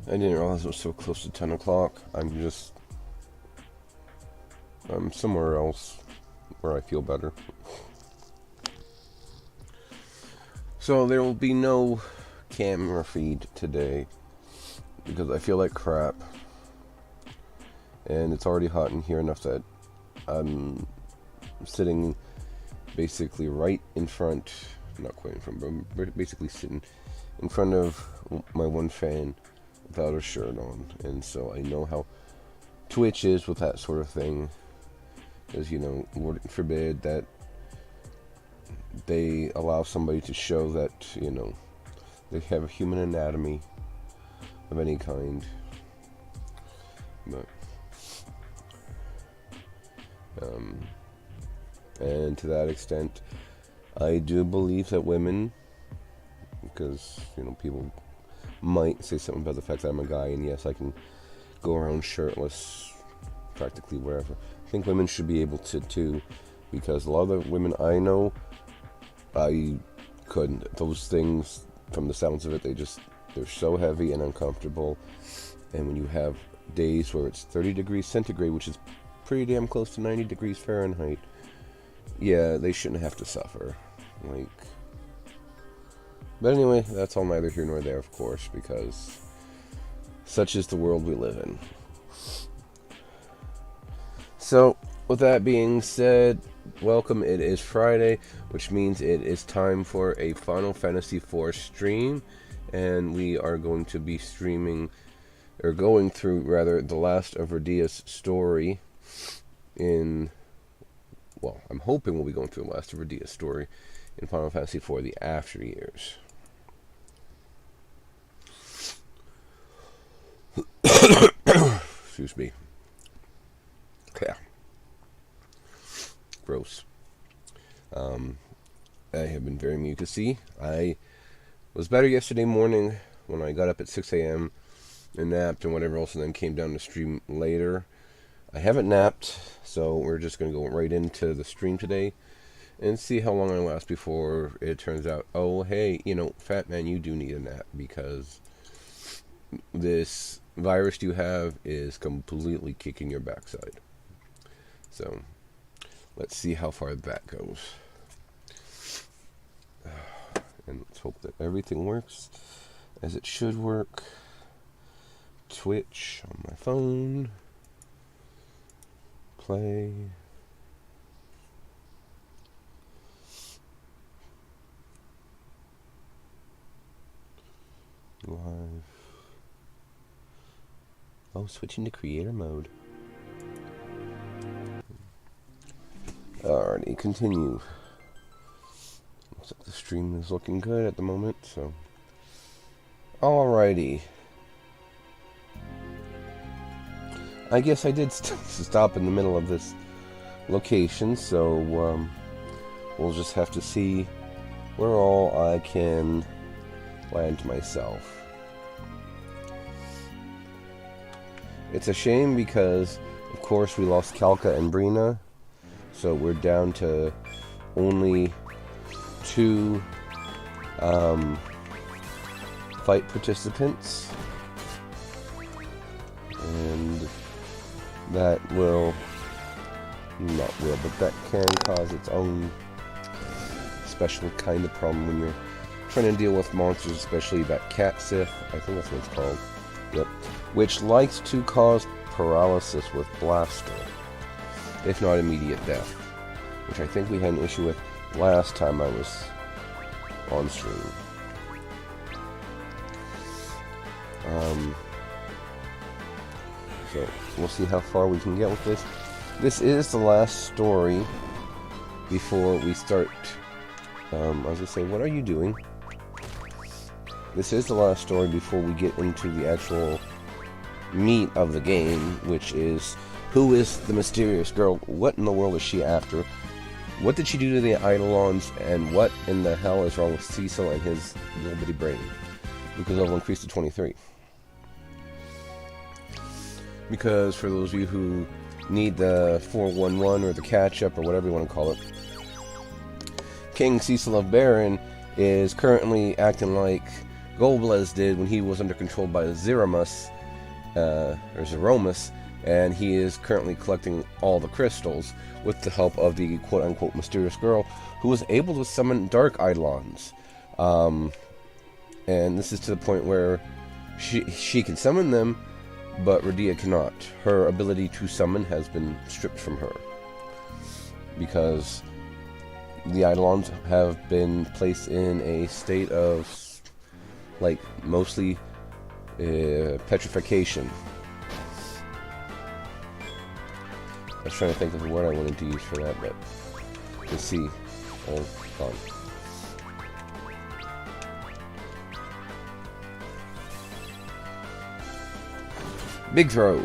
I didn't realize it was so close to 10 o'clock. I'm somewhere else where I feel better. So there will be no camera feed today because I feel like crap. And it's already hot in here enough that I'm sitting basically right in front, not quite in front, but basically sitting in front of my one fan without a shirt on. And so I know how Twitch is with that sort of thing. Because, Lord forbid that they allow somebody to show that, they have a human anatomy of any kind. But, and to that extent, I do believe that women, because, people might say something about the fact that I'm a guy, and yes, I can go around shirtless practically wherever. I think women should be able to too, because a lot of the women I know, I couldn't. Those things, from the sounds of it, they're so heavy and uncomfortable. And when you have days where it's 30 degrees centigrade, which is pretty damn close to 90 degrees Fahrenheit, yeah, they shouldn't have to suffer. But anyway, that's all neither here nor there, of course, because such is the world we live in. So, with that being said, welcome. It is Friday, which means it is time for a Final Fantasy IV stream, and we are going to be going through, the last of Rydia's story I'm hoping we'll be going through the last of Rydia's story in Final Fantasy IV, the After Years. Excuse me. Yeah. Gross. I have been very mucusy. I was better yesterday morning when I got up at 6 a.m. and napped and whatever else, and then came down to stream later. I haven't napped, so we're just going to go right into the stream today and see how long I last before it turns out, oh, hey, fat man, you do need a nap because this virus you have is completely kicking your backside. So, let's see how far that goes. And let's hope that everything works as it should work. Twitch on my phone. Play. Live. Oh, switching to creator mode. Alrighty, continue. Looks like the stream is looking good at the moment, so. Alrighty. I guess I did stop in the middle of this location, so we'll just have to see where all I can land myself. It's a shame because, of course, we lost Calca and Brina, so we're down to only 2 fight participants, and that that can cause its own special kind of problem when you're trying to deal with monsters, especially that cat Sith, I think that's what it's called, yep, which likes to cause paralysis with Blaster, if not immediate death, which I think we had an issue with last time I was on stream. So we'll see how far we can get with this. This is the last story before we start. I was gonna say, what are you doing? This is the last story before we get into the actual meat of the game, which is who is the mysterious girl? What in the world is she after? What did she do to the Eidolons? And what in the hell is wrong with Cecil and his little bitty brain? Because it'll increase to 23. Because for those of you who need the 411 or the catch-up or whatever you want to call it, King Cecil of Baron is currently acting like Golbez did when he was under control by Zeromus, or Zeromus, and he is currently collecting all the crystals with the help of the quote-unquote mysterious girl who was able to summon Dark Eidolons. And this is to the point where she can summon them, but Radia cannot. Her ability to summon has been stripped from her, because the Eidolons have been placed in a state of, like, mostly petrification. I was trying to think of the word I wanted to use for that, but let's see. Hold on. Big throw.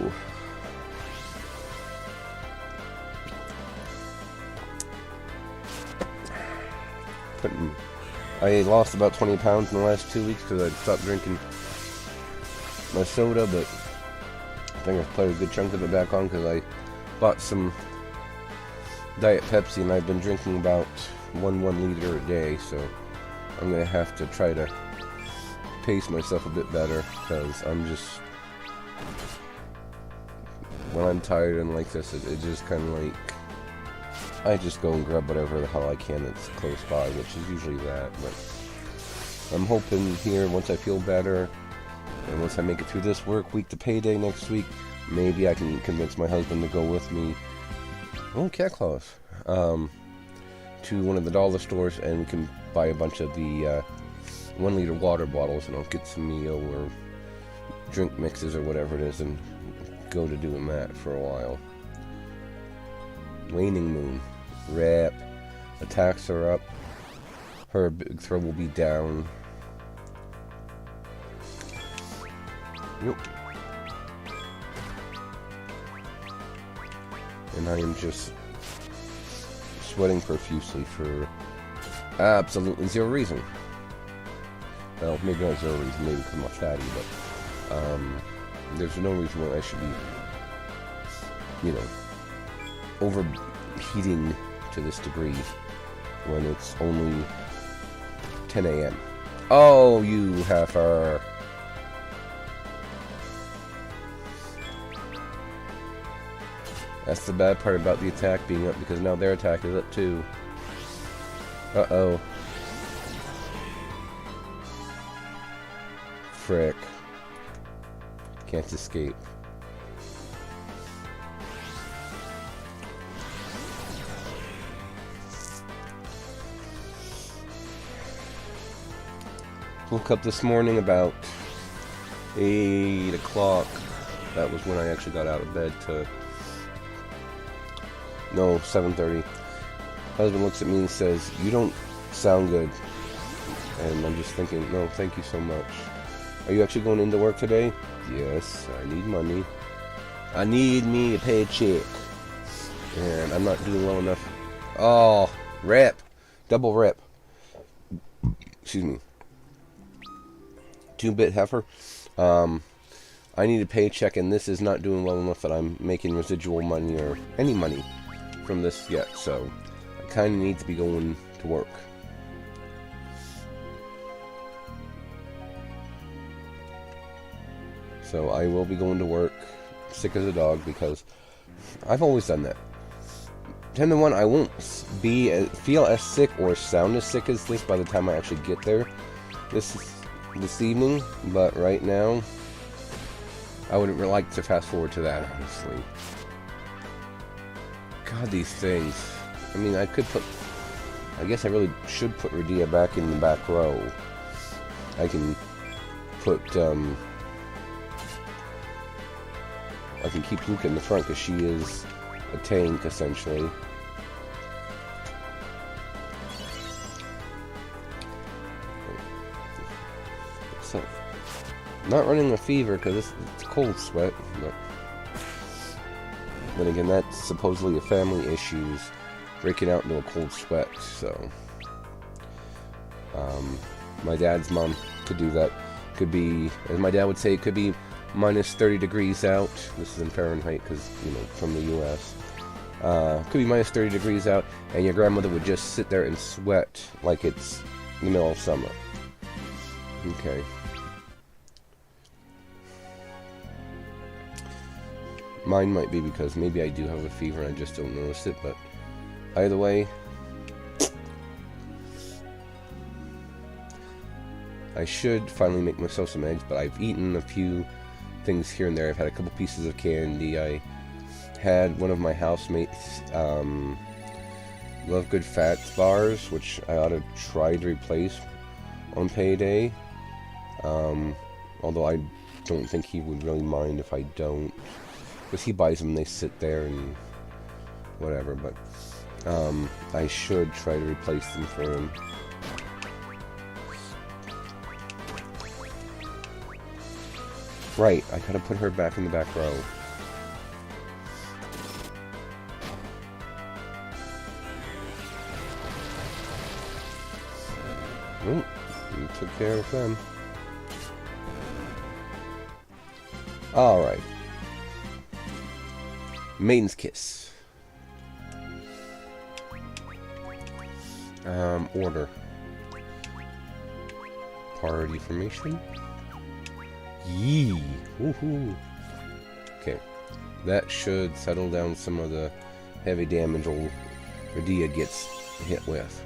I lost about 20 pounds in the last 2 weeks because I stopped drinking my soda, but I think I've put a good chunk of it back on because I bought some Diet Pepsi and I've been drinking about 1 liter a day, so I'm going to have to try to pace myself a bit better, because I'm just, when I'm tired and like this, it just kind of like, I just go and grab whatever the hell I can that's close by, which is usually that. But I'm hoping here, once I feel better, and once I make it through this work week to payday next week, maybe I can convince my husband to go with me, oh, cat claws, to one of the dollar stores, and we can buy a bunch of the 1 liter water bottles, and I'll get some meal or drink mixes or whatever it is, and go to doing that for a while. Waning Moon. Rep. Attacks are up. Her big throw will be down. Yep. And I am just sweating profusely for absolutely zero reason. Well, maybe not zero reason, maybe because I'm not fatty, but there's no reason why I should be, overheating to this degree when it's only 10 a.m. Oh, you heifer. That's the bad part about the attack being up, because now their attack is up too. Uh-oh. Frick. Can't escape. Woke up this morning about 8 o'clock. That was when I actually got out of bed no, 7:30. Husband looks at me and says, "You don't sound good." And I'm just thinking, no, thank you so much. Are you actually going into work today? Yes, I need money. I need me a paycheck. And I'm not doing well enough. Oh, rep. Double rep. Excuse me. 2-bit heifer. I need a paycheck, and this is not doing well enough that I'm making residual money or any money from this yet, so I kind of need to be going to work. So I will be going to work sick as a dog, because I've always done that. 10 to 1, I won't feel as sick or sound as sick as this by the time I actually get there this evening, but right now I wouldn't really like to fast forward to that, honestly. God, these things. I mean, I guess I really should put Radia back in the back row. I can put, I can keep Luca in the front, because she is a tank, essentially. So, not running a fever, because it's cold sweat, but then again, that's supposedly a family issues, breaking out into a cold sweat, so my dad's mom could do that. Could be, as my dad would say, it could be minus 30 degrees out. This is in Fahrenheit, because, from the U.S. Could be minus 30 degrees out, and your grandmother would just sit there and sweat like it's the middle of summer. Okay. Mine might be because maybe I do have a fever and I just don't notice it, but either way, I should finally make myself some eggs, but I've eaten a few things here and there. I've had a couple pieces of candy. I had one of my housemates Love Good Fats bars, which I ought to try to replace on payday. Although I don't think he would really mind if I don't, because he buys them and they sit there and whatever, but I should try to replace them for him. Right, I gotta put her back in the back row. Oh, you took care of them. Alright. Maiden's Kiss. Order. Party formation. Yee. Woohoo. Okay. That should settle down some of the heavy damage old Radia gets hit with.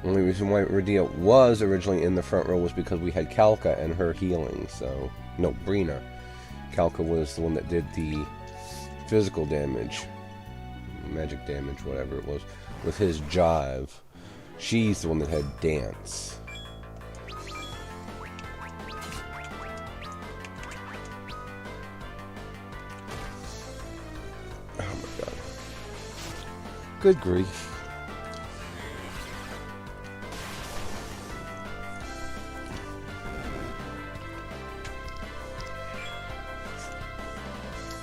Only reason why Radia was originally in the front row was because we had Kalka and her healing, so... No, Brina. Kalka was the one that did the physical damage. Magic damage, whatever it was. With his jive. She's the one that had dance. Oh my god. Good grief.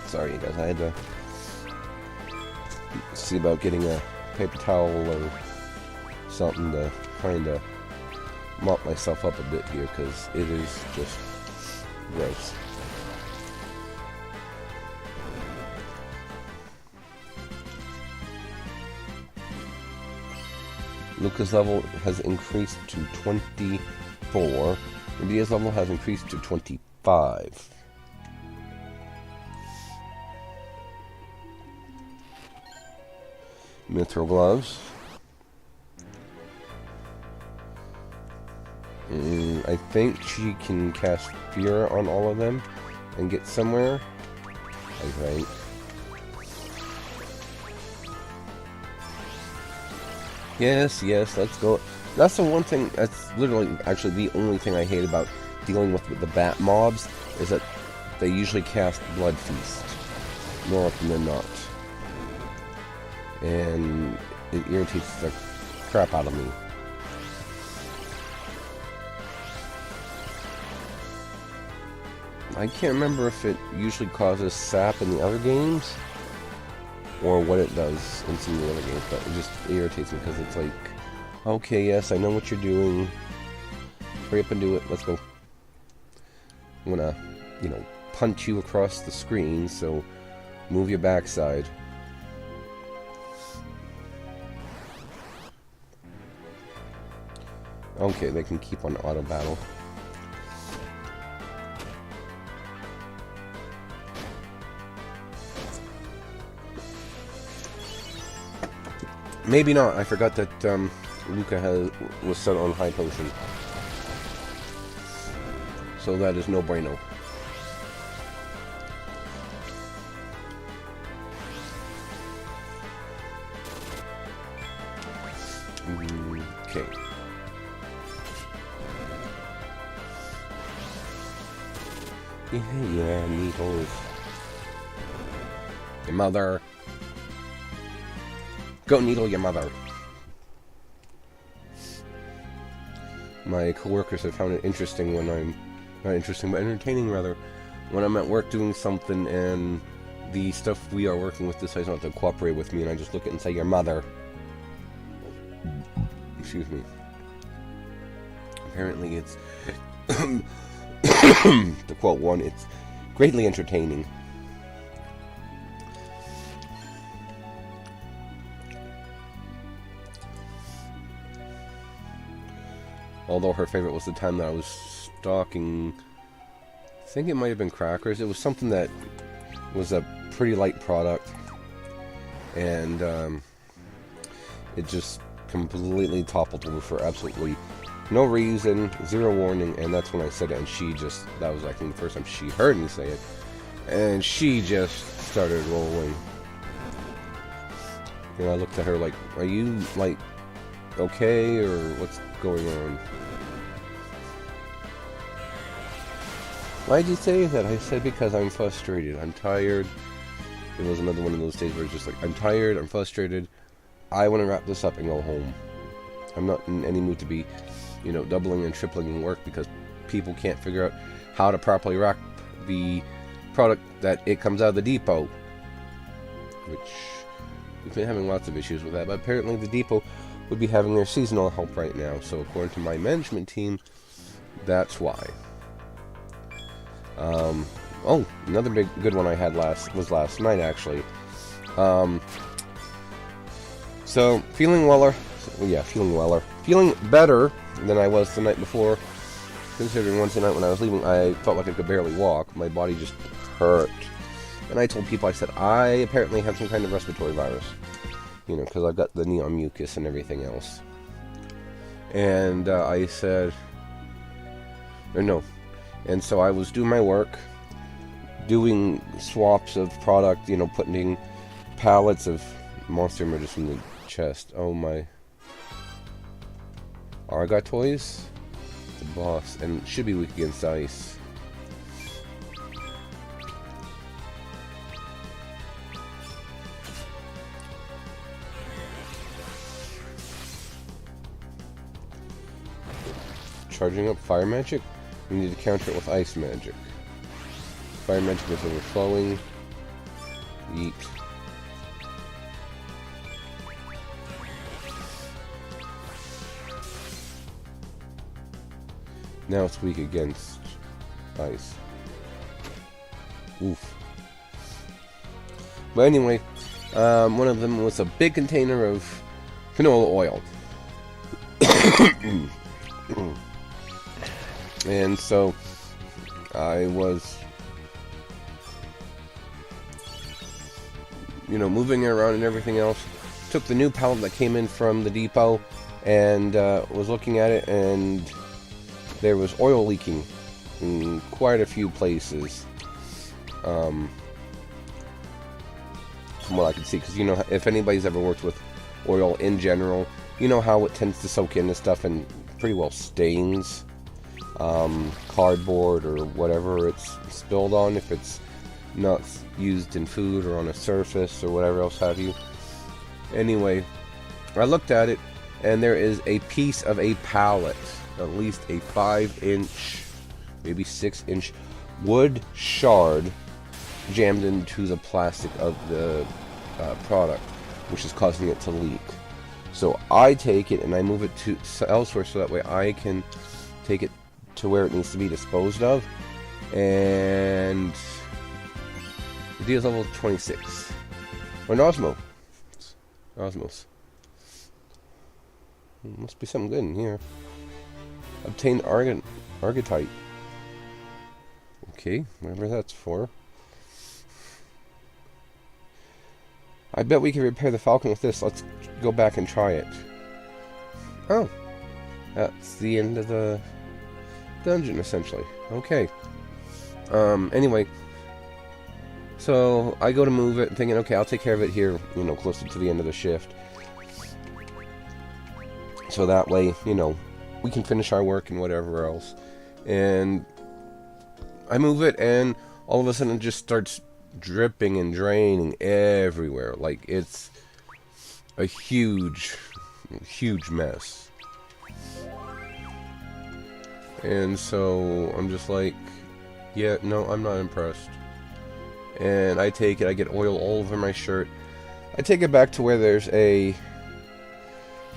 Sorry, you guys, I had to see about getting a paper towel or something to kind of mop myself up a bit here, because it is just gross. Luca's level has increased to 24. Radia's level has increased to 25. Mithril gloves. I think she can cast Fear on all of them and get somewhere. I think. Yes, let's go. That's the one thing, that's literally actually the only thing I hate about dealing with the bat mobs, is that they usually cast Blood Feast more often than not. And it irritates the crap out of me. I can't remember if it usually causes sap in the other games or what it does in some of the other games, but it just irritates me because it's like, okay, yes, I know what you're doing. Hurry up and do it. Let's go. I'm gonna, punch you across the screen, so move your backside. Okay, they can keep on auto battle. Maybe not. I forgot that Luca was set on high potion. So that is no bueno. Okay. Yeah, needles. Your mother. Go needle your mother. My coworkers have found it interesting when I'm... Not interesting, but entertaining, rather. When I'm at work doing something and the stuff we are working with decides not to cooperate with me, and I just look at it and say, your mother. Excuse me. Apparently it's... to quote one, it's greatly entertaining. Although her favorite was the time that I was stocking, I think it might have been crackers. It was something that was a pretty light product, and it just completely toppled over for absolutely no reason, zero warning, and that's when I said it, and she just, that was I think the first time she heard me say it, and she just started rolling. And I looked at her like, are you, like, okay, or what's going on? Why'd you say that? I said because I'm frustrated. I'm tired. It was another one of those days where it's just like, I'm tired, I'm frustrated, I want to wrap this up and go home. I'm not in any mood to be, you know, doubling and tripling in work because people can't figure out how to properly wrap the product that it comes out of the depot. Which, we've been having lots of issues with that, but apparently the depot would be having their seasonal help right now. So according to my management team, that's why. Oh, another big good one I had last night actually. So feeling better than I was the night before. Considering Wednesday night when I was leaving, I felt like I could barely walk. My body just hurt. And I told people, I said, I apparently have some kind of respiratory virus. You know, because I've got the neon mucus and everything else. And I said, or no. And so I was doing my work, doing swaps of product, you know, putting pallets of Monster Emerges in the chest. Oh my. Argot toys? The boss. And should be weak against ice. Charging up fire magic? We need to counter it with ice magic. Fire magic is overflowing. Yeet. Now it's weak against ice. Oof. But anyway, one of them was a big container of canola oil. And so I was, you know, moving around and everything else. Took the new pallet that came in from the depot and was looking at it, and there was oil leaking in quite a few places. From what I could see, because, you know, if anybody's ever worked with oil in general, you know how it tends to soak into stuff and pretty well stains cardboard or whatever it's spilled on, if it's not used in food or on a surface or whatever else have you. Anyway, I looked at it, and there is a piece of a pallet, at least a 5-inch, maybe 6-inch wood shard jammed into the plastic of the product, which is causing it to leak. So I take it and I move it to elsewhere so that way I can take it to where it needs to be disposed of. And the deal's level 26. Or an Osmos. Must be something good in here. Obtain Argotite. Okay, whatever that's for. I bet we can repair the Falcon with this. Let's go back and try it. Oh. That's the end of the dungeon, essentially. Okay. Anyway. So, I go to move it, thinking, okay, I'll take care of it here, you know, closer to the end of the shift. So that way, you know, we can finish our work and whatever else. And I move it, and all of a sudden it just starts dripping and draining everywhere. Like, it's a huge mess. And so I'm just like, yeah, no, I'm not impressed. And I take it, I get oil all over my shirt. I take it back to where there's a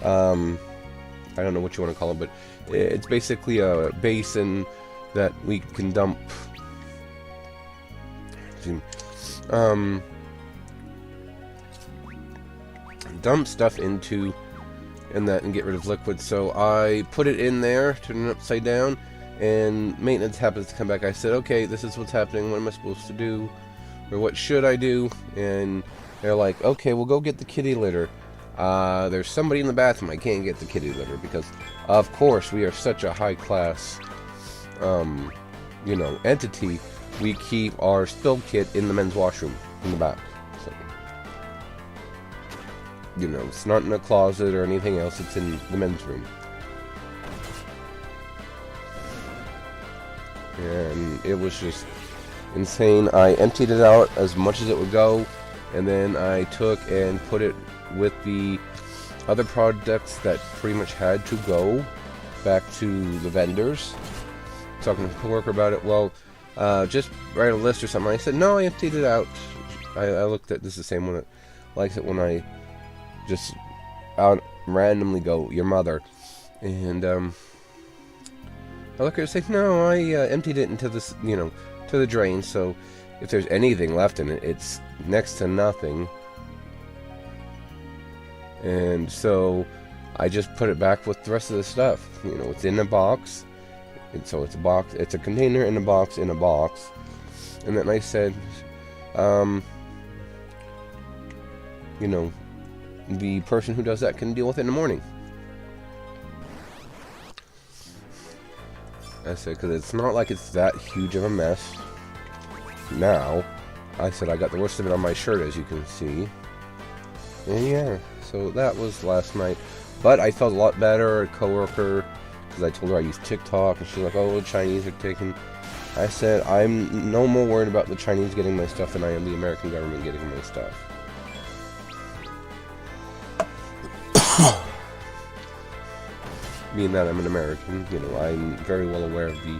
I don't know what you want to call it, but it's basically a basin that we can dump stuff into and get rid of liquid. So I put it in there, turn it upside down, and maintenance happens to come back. I said, okay, this is what's happening. What am I supposed to do? Or what should I do? And they're like, okay, we'll go get the kitty litter. There's somebody in the bathroom. I can't get the kitty litter because, of course, we are such a high class, entity. We keep our spill kit in the men's washroom in the back. So, it's not in a closet or anything else. It's in the men's room. And it was just insane. I emptied it out as much as it would go, and then I took and put it with the other products that pretty much had to go back to the vendors. Talking to a coworker about it. Well, just write a list or something. I said, no, I emptied it out. I looked at this is the same one that likes it when I just out randomly go, your mother. And I look at her and say, no, I emptied it into this, to the drain. So if there's anything left in it, it's next to nothing. And so I just put it back with the rest of the stuff. It's in a box. And so it's a box. It's a container in a box in a box. And then I said, the person who does that can deal with it in the morning. I said, because it's not like it's that huge of a mess. Now, I said I got the worst of it on my shirt, as you can see. And yeah, so that was last night. But I felt a lot better. A coworker, because I told her I use TikTok, and she's like, oh, the Chinese are taking... I said, I'm no more worried about the Chinese getting my stuff than I am the American government getting my stuff. Being that I'm an American, I'm very well aware of the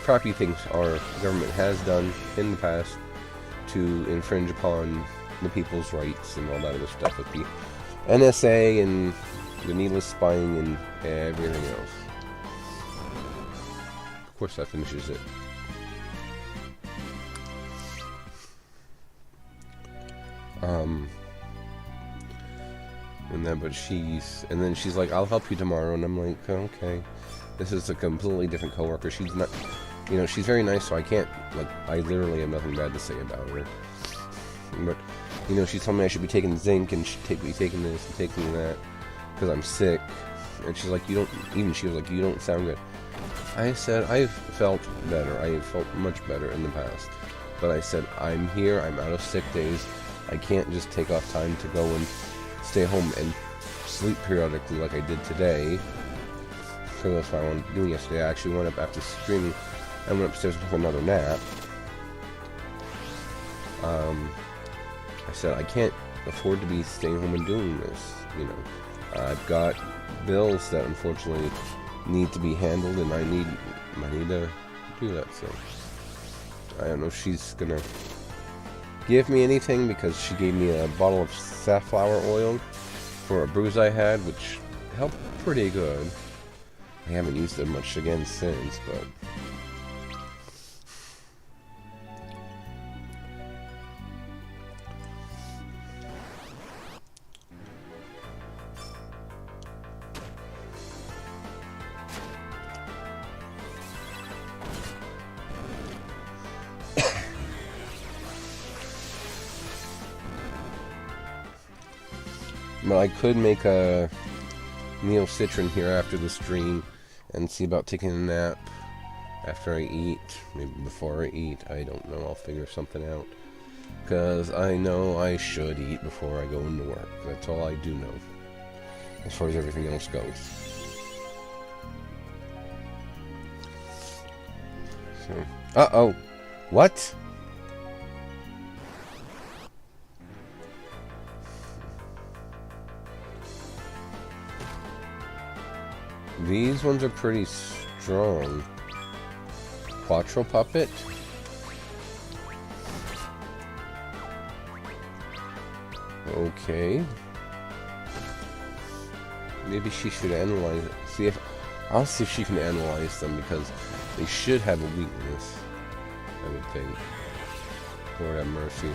crappy things our government has done in the past to infringe upon the people's rights and all that other stuff with the NSA and the needless spying and everything else. Of course, that finishes it. And then she's like, I'll help you tomorrow, and I'm like, okay. This is a completely different coworker. She's not, she's very nice, so I can't, I literally have nothing bad to say about her. But, she told me I should be taking zinc, and should be taking this and taking that, because I'm sick. And she's like, she was like, you don't sound good. I said, I've felt better. I have felt much better in the past. But I said, I'm here, I'm out of sick days. I can't just take off time to go and stay home and sleep periodically like I did today. So that's what I wanted to do yesterday. I actually went up after streaming and went upstairs and took another nap. I said, I can't afford to be staying home and doing this. I've got bills that unfortunately need to be handled, and I need money to do that. So I don't know if she's gonna give me anything, because she gave me a bottle of safflower oil for a bruise I had, which helped pretty good. I haven't used it much again since, but I could make a Neo Citron here after the stream and see about taking a nap after I eat. Maybe before I eat. I don't know. I'll figure something out. Because I know I should eat before I go into work. That's all I do know. As far as everything else goes. So, uh-oh. What? These ones are pretty strong. Quattro Puppet? Okay. Maybe she should analyze it. I'll see if she can analyze them, because they should have a weakness, I would think. Lord have mercy.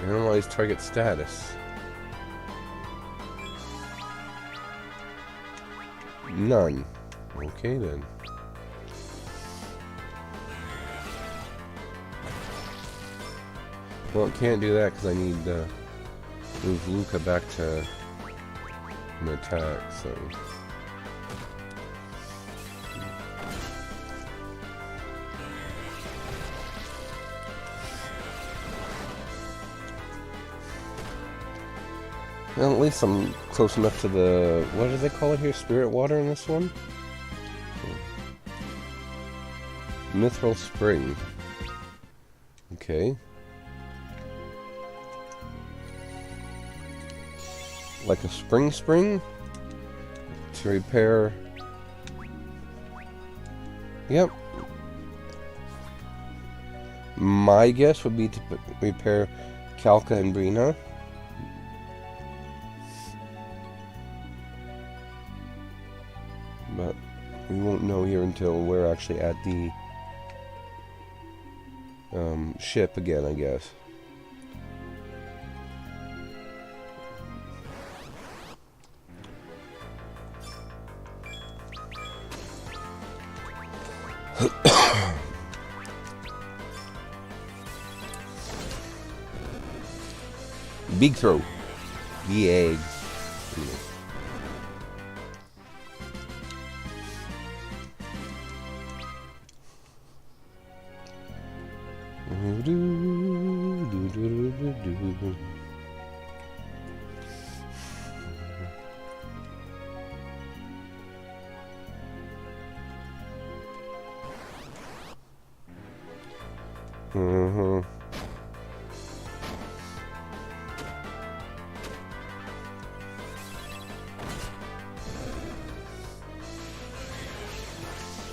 Analyze target status. None. Okay then. Well, can't do that because I need to move Luca back to an attack, so... Well, at least I'm close enough to the... What do they call it here? Spirit water in this one? Mithril Spring. Okay. Like a spring to repair... Yep. My guess would be to repair Calca and Brina. But we won't know here until we're actually at the ship again, I guess. Big throw. The egg.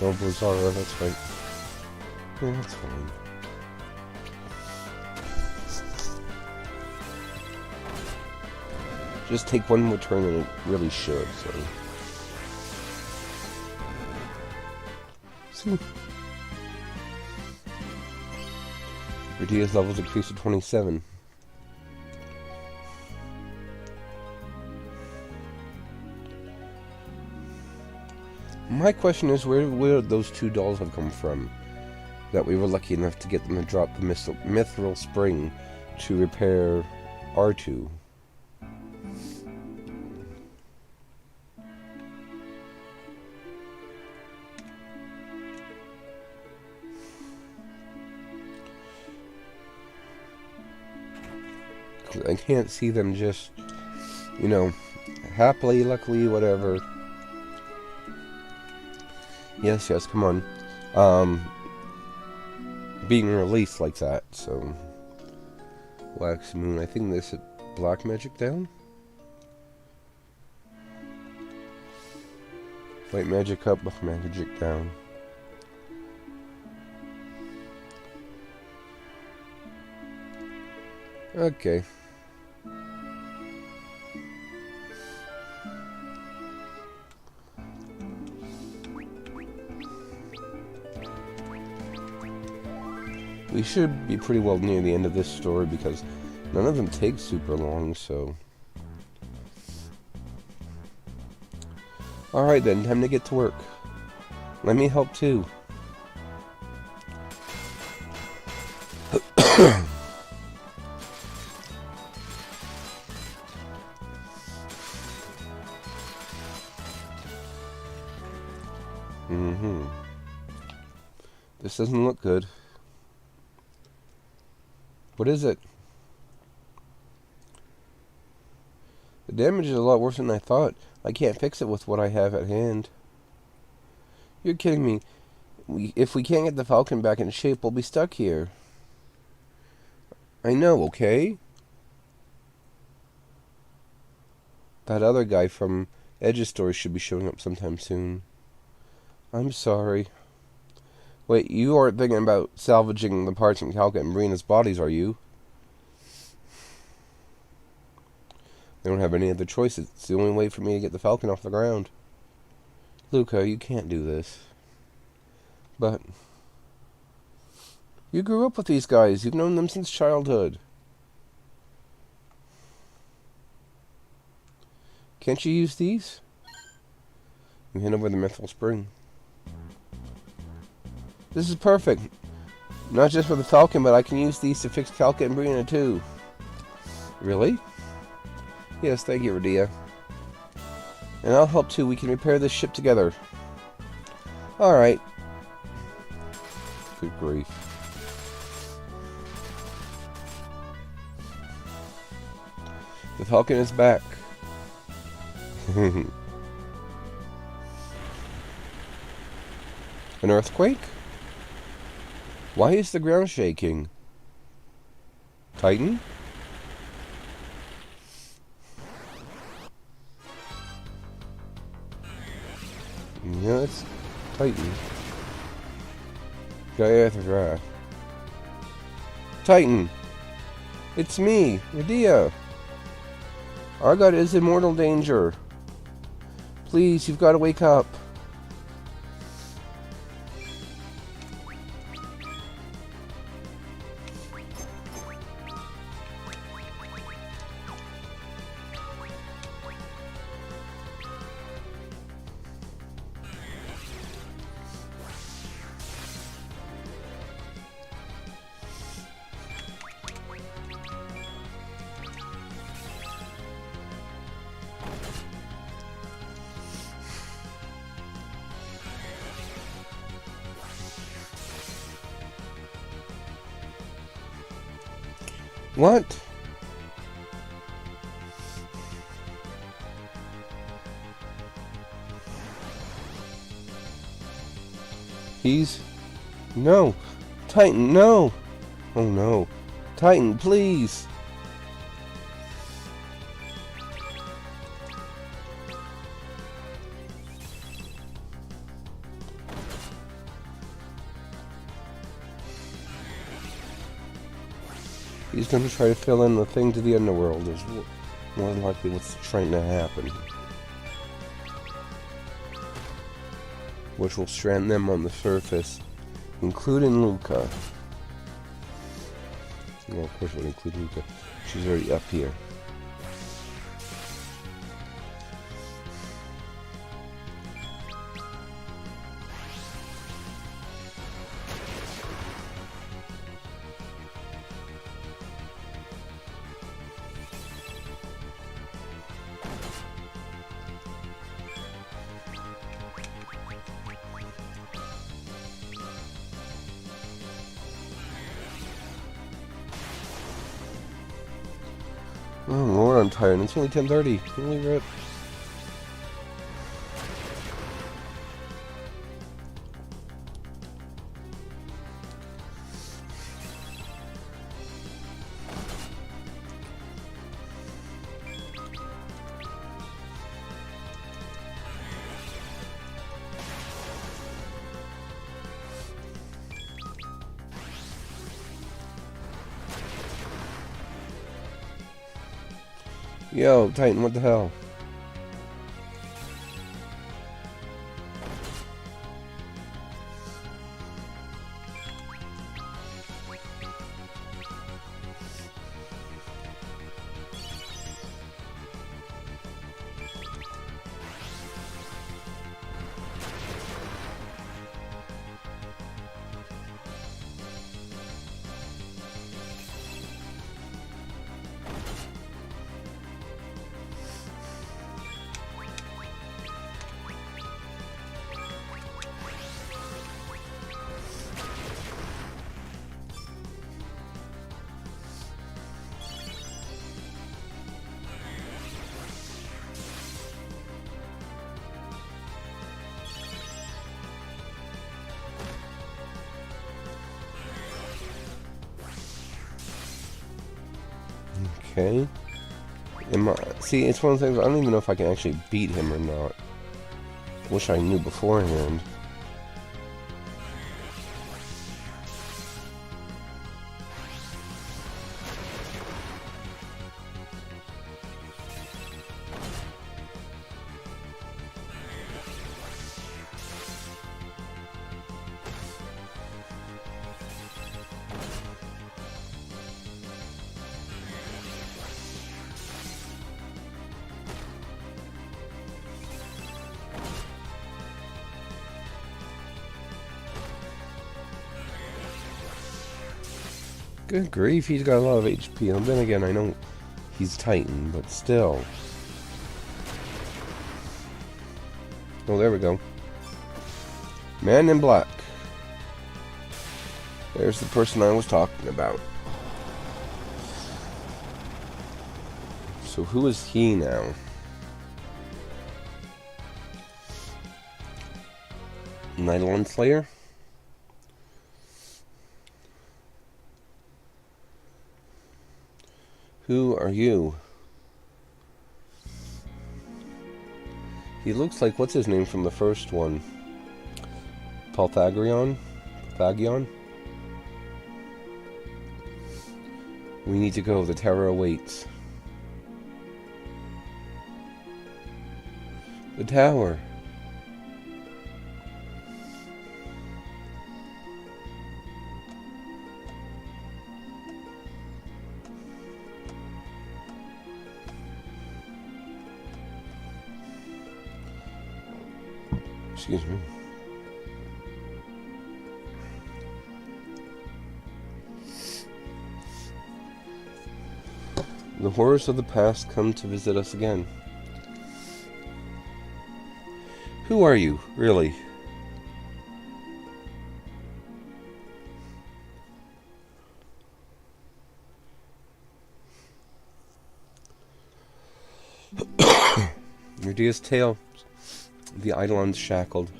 Oh, Blizzara, that's right. Yeah, that's fine. Just take one more turn and it really should, so... See? Your DS levels increased to 27. My question is, where would those two dolls have come from? That we were lucky enough to get them to drop the Mithril Spring to repair R2. I can't see them just, you know, happily, luckily, whatever. Yes, come on. Being released like that, so... Wax Moon, I think this hit Black Magic down? White Magic up, Black Magic down. Okay. We should be pretty well near the end of this story because none of them take super long, so... Alright then, time to get to work. Let me help too. This doesn't look good. What is it? The damage is a lot worse than I thought. I can't fix it with what I have at hand. You're kidding me. If we can't get the Falcon back in shape, we'll be stuck here. I know, okay? That other guy from Edge's story should be showing up sometime soon. I'm sorry. Wait, you aren't thinking about salvaging the parts from Calca and Brina's bodies, are you? They don't have any other choice. It's the only way for me to get the Falcon off the ground. Luca, you can't do this. But... you grew up with these guys. You've known them since childhood. Can't you use these? You hand over the Mithril Spring. This is perfect. Not just for the Falcon, but I can use these to fix Calca and Brina too. Really? Yes, thank you, Radia. And I'll help too. We can repair this ship together. Alright. Good grief. The Falcon is back. An earthquake? Why is the ground shaking? Titan? Yeah, it's Titan. Gaiathra. Titan! It's me, Radia! Argot is in mortal danger. Please, you've got to wake up. What? He's... No! Titan, no! Oh no. Titan, please! He's going to try to fill in the thing to the underworld, is more than likely what's trying to happen. Which will strand them on the surface, including Luca. Well, of course it would include Luca. She's already up here. Oh Lord, I'm tired. It's only 10:30. Holy rip. Yo, Titan, what the hell? Okay. See, it's one of the things, I don't even know if I can actually beat him or not. Wish I knew beforehand. Good grief, he's got a lot of HP. And then again, I know he's Titan, but still. Oh, there we go. Man in Black. There's the person I was talking about. So who is he now? Eidolon Slayer? Who are you? He looks like, what's his name from the first one? Pythagorean? Pythagorean? We need to go. The terror awaits. The tower. Excuse me. The horrors of the past come to visit us again. Who are you, really? Rudea's tale. The Eidolons shackled.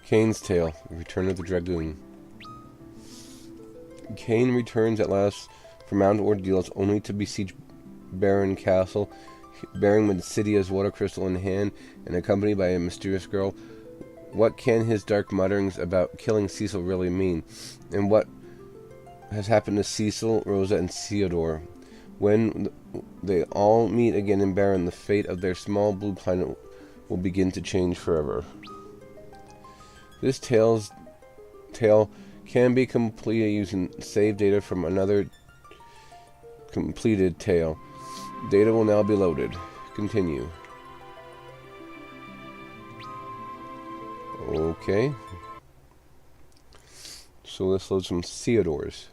Kain's tale. The return of the Dragoon. Kain returns at last from mountain ordeals only to besiege Baron Castle, bearing Medicidia's water crystal in hand and accompanied by a mysterious girl. What can his dark mutterings about killing Cecil really mean? And what has happened to Cecil, Rosa, and Theodore? When they all meet again in Baron, the fate of their small blue planet will begin to change forever. This tale can be completed using save data from another completed tale. Data will now be loaded. Continue. Okay. So let's load some Theodores.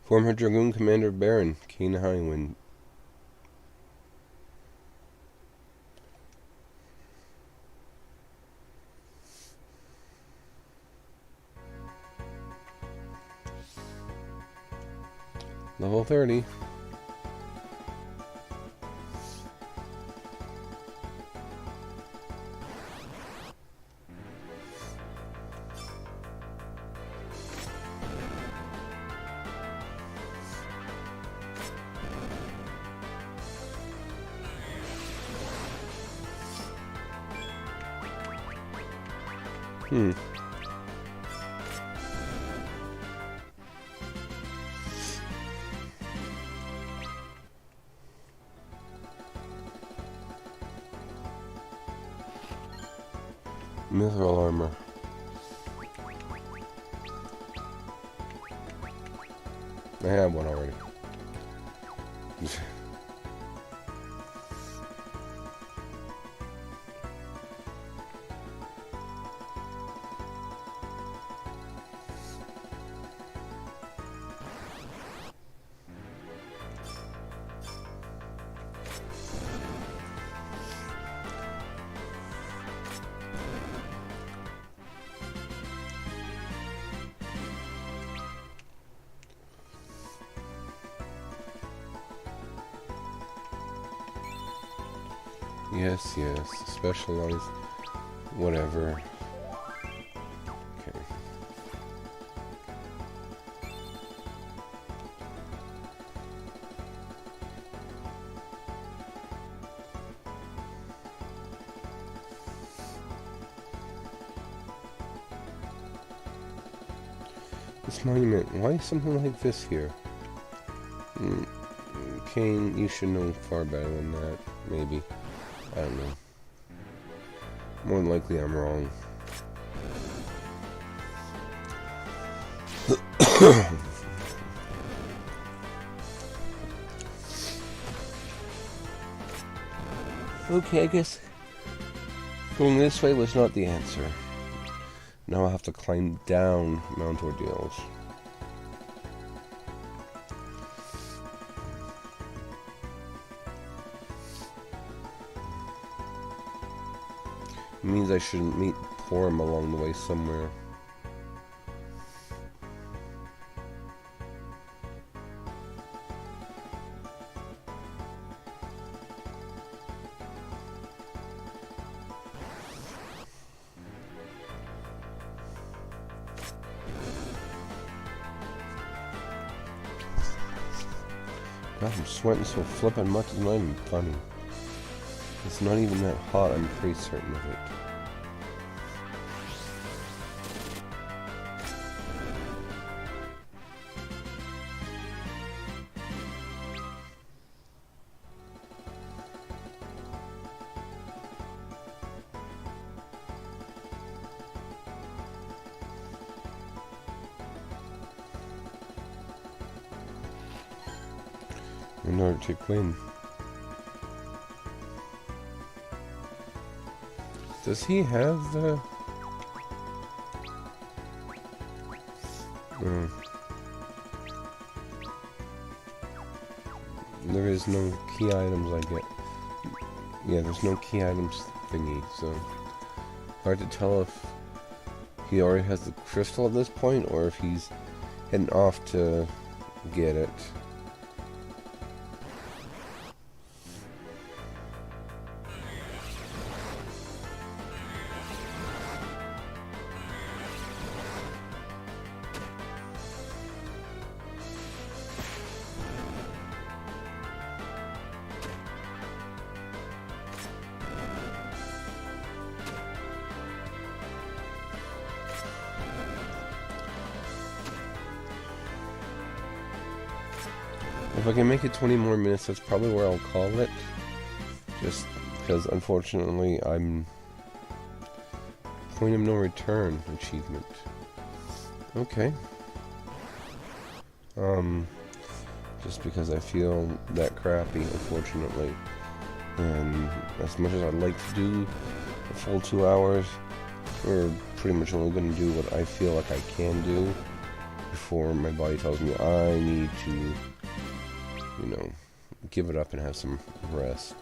Former Dragoon Commander Baron Kain Highwind. Level 30. Mithril armor. I have one already. Yes, yes. Specialized. Whatever. Okay. This monument, why is something like this here? Kane, you should know far better than that. Maybe. I don't know. More than likely I'm wrong. Okay, I guess going this way was not the answer. Now I'll have to climb down Mount Ordeals. It means I should meet Porum along the way somewhere. God, I'm sweating so flippin' much, it's not even funny. It's not even that hot, I'm pretty certain of it. An Arctic wind. Does he have the... There is no key items I get. Yeah, there's no key items thingy, so... Hard to tell if he already has the crystal at this point, or if he's heading off to get it. If I can make it 20 more minutes, that's probably where I'll call it. Just because, unfortunately, I'm... Point of no return achievement. Okay. Just because I feel that crappy, unfortunately. And as much as I'd like to do a full 2 hours, we're pretty much only going to do what I feel like I can do before my body tells me I need to, you know, give it up and have some rest,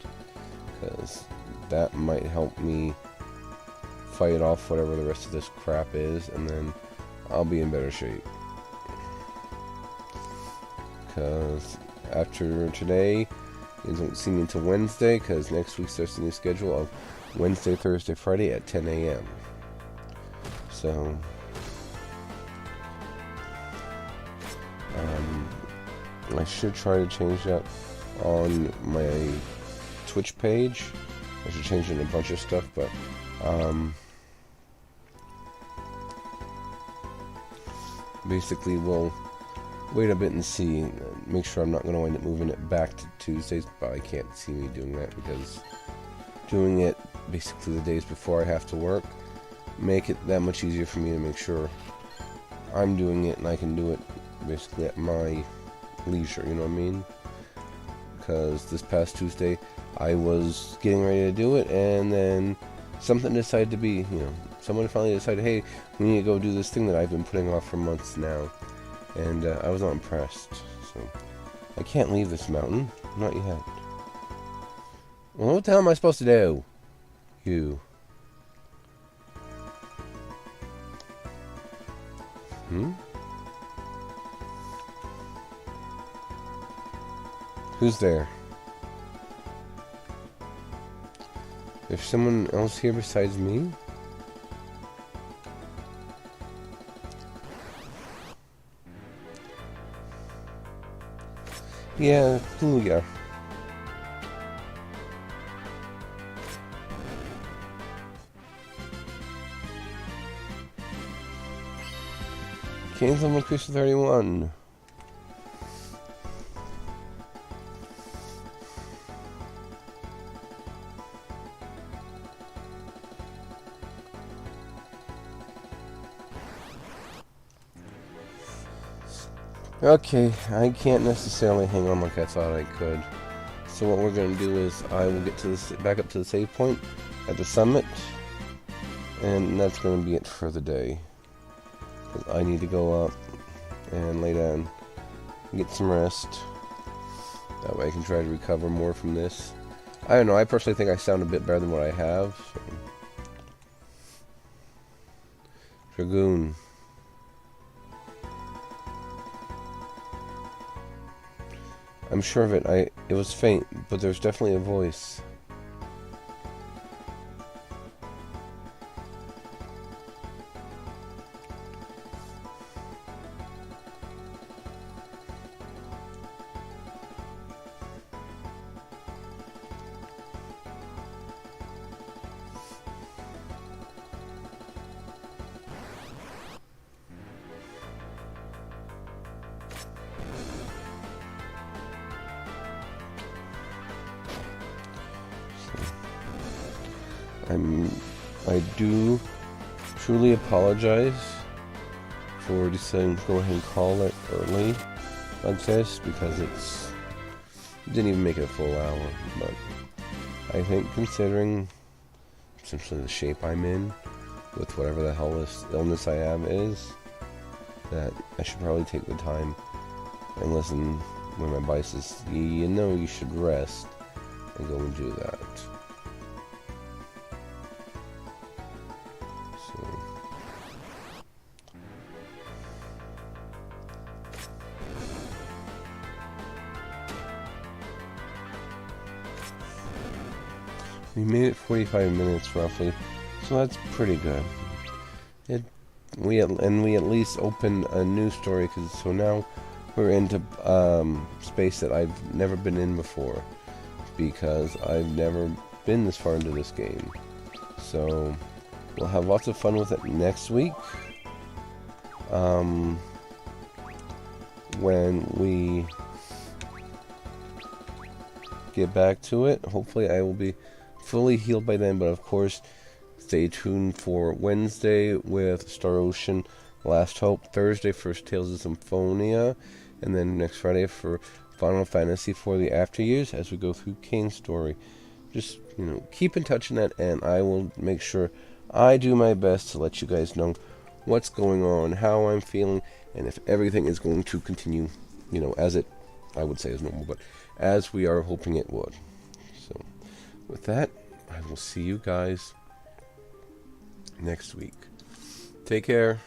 because that might help me fight off whatever the rest of this crap is, and then I'll be in better shape. Because after today, you don't see me until Wednesday, because next week starts the new schedule of Wednesday, Thursday, Friday at 10 a.m. So, I should try to change that on my Twitch page. I should change it in a bunch of stuff, but basically we'll wait a bit and see. Make sure I'm not going to wind up moving it back to Tuesdays, but I can't see me doing that, because doing it basically the days before I have to work make it that much easier for me to make sure I'm doing it and I can do it basically at my leisure, you know what I mean? Because this past Tuesday I was getting ready to do it, and then something decided to be, you know, someone finally decided, hey, we need to go do this thing that I've been putting off for months now, and I was not impressed. So I can't leave this mountain, not yet. Well, what the hell am I supposed to do? You. Who's there? There's someone else here besides me? Yeah, Lugia. Kane's level increased to 31. Okay, I can't necessarily hang on like I thought I could. So what we're going to do is I will get to back up to the save point at the summit, and that's going to be it for the day. 'Cause I need to go up and lay down, get some rest. That way I can try to recover more from this. I don't know, I personally think I sound a bit better than what I have. So. Dragoon. I'm sure of it. It was faint, but there's definitely a voice. I do truly apologize for deciding to go ahead and call it early like this, because it didn't even make it a full hour. But I think, considering essentially the shape I'm in with whatever the hell this illness I have is, that I should probably take the time and listen when my body says, you know, you should rest, and go and do that. We made it 45 minutes roughly, so that's pretty good. We at least opened a new story, so now we're into space that I've never been in before, because I've never been this far into this game. So we'll have lots of fun with it next week. When we get back to it, hopefully I will be fully healed by then, but of course stay tuned for Wednesday with Star Ocean Last Hope, Thursday for Tales of Symphonia, and then next Friday for Final Fantasy for the After Years as we go through Kane's story. Just, keep in touch on that, and I will make sure I do my best to let you guys know what's going on, how I'm feeling, and if everything is going to continue, as I would say is normal, but as we are hoping it would. So with that, I will see you guys next week. Take care.